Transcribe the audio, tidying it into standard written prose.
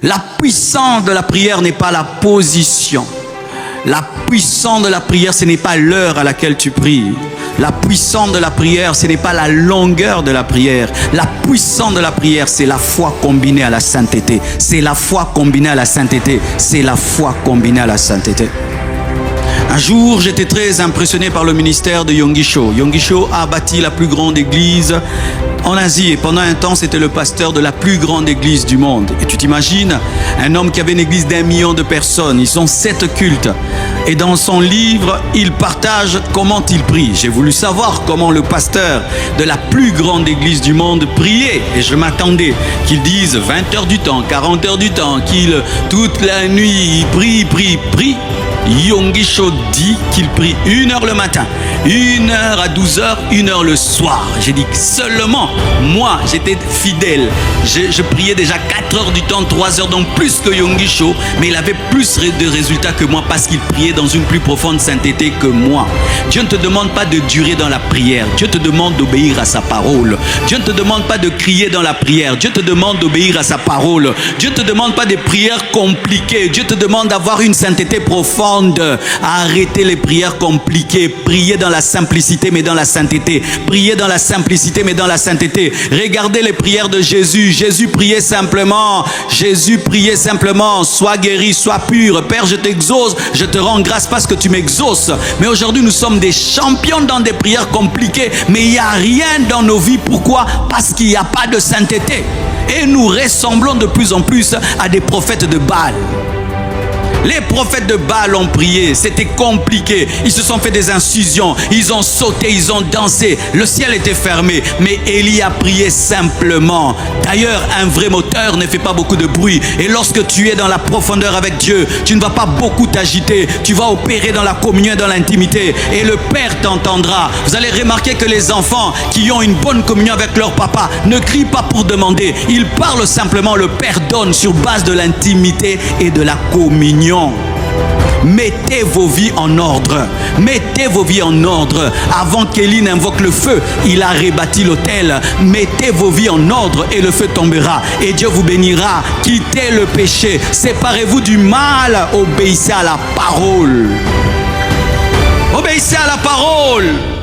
La puissance de la prière n'est pas la position. La puissance de la prière, ce n'est pas l'heure à laquelle tu pries. La puissance de la prière, ce n'est pas la longueur de la prière. La puissance de la prière, c'est la foi combinée à la sainteté. C'est la foi combinée à la sainteté. C'est la foi combinée à la sainteté. Un jour, j'étais très impressionné par le ministère de Yonggi Cho. Yonggi Cho a bâti la plus grande église en Asie et pendant un temps, c'était le pasteur de la plus grande église du monde. Et tu t'imagines, un homme qui avait une église d'1 million de personnes, ils ont 7 cultes. Et dans son livre, il partage comment il prie. J'ai voulu savoir comment le pasteur de la plus grande église du monde priait. Et je m'attendais qu'il dise 20 heures du temps, 40 heures du temps, qu'il toute la nuit, il prie. Yonggi Cho dit qu'il prie 1 heure le matin, 1 heure à 12 heures, 1 heure le soir. J'ai dit seulement moi, j'étais fidèle. Je priais déjà 4 heures du temps, 3 heures, donc plus que Yonggi Cho, mais il avait plus de résultats que moi parce qu'il priait dans une plus profonde sainteté que moi. Dieu ne te demande pas de durer dans la prière. Dieu te demande d'obéir à sa parole. Dieu ne te demande pas de crier dans la prière. Dieu te demande d'obéir à sa parole. Dieu ne te demande pas des prières compliquées. Dieu te demande d'avoir une sainteté profonde. Arrêtez les prières compliquées. Priez dans la simplicité mais dans la sainteté. Priez dans la simplicité mais dans la sainteté. Regardez les prières de Jésus. Jésus priait simplement. Jésus priait simplement. Sois guéri, sois pur. Père, je t'exauce. Je te rends grâce parce que tu m'exauces. Mais aujourd'hui, nous sommes des champions dans des prières compliquées. Mais il n'y a rien dans nos vies. Pourquoi? Parce qu'il n'y a pas de sainteté. Et nous ressemblons de plus en plus à des prophètes de Baal. Les prophètes de Baal ont prié, c'était compliqué. Ils se sont fait des incisions, ils ont sauté, ils ont dansé. Le ciel était fermé, mais Élie a prié simplement. D'ailleurs, un vrai moteur ne fait pas beaucoup de bruit. Et lorsque tu es dans la profondeur avec Dieu, tu ne vas pas beaucoup t'agiter. Tu vas opérer dans la communion, dans l'intimité. Et le Père t'entendra. Vous allez remarquer que les enfants qui ont une bonne communion avec leur papa ne crient pas pour demander. Ils parlent simplement, le Père donne sur base de l'intimité et de la communion. Mettez vos vies en ordre. Mettez vos vies en ordre. Avant qu'Élie n'invoque le feu, il a rebâti l'autel. Mettez vos vies en ordre et le feu tombera. Et Dieu vous bénira. Quittez le péché. Séparez-vous du mal. Obéissez à la parole. Obéissez à la parole.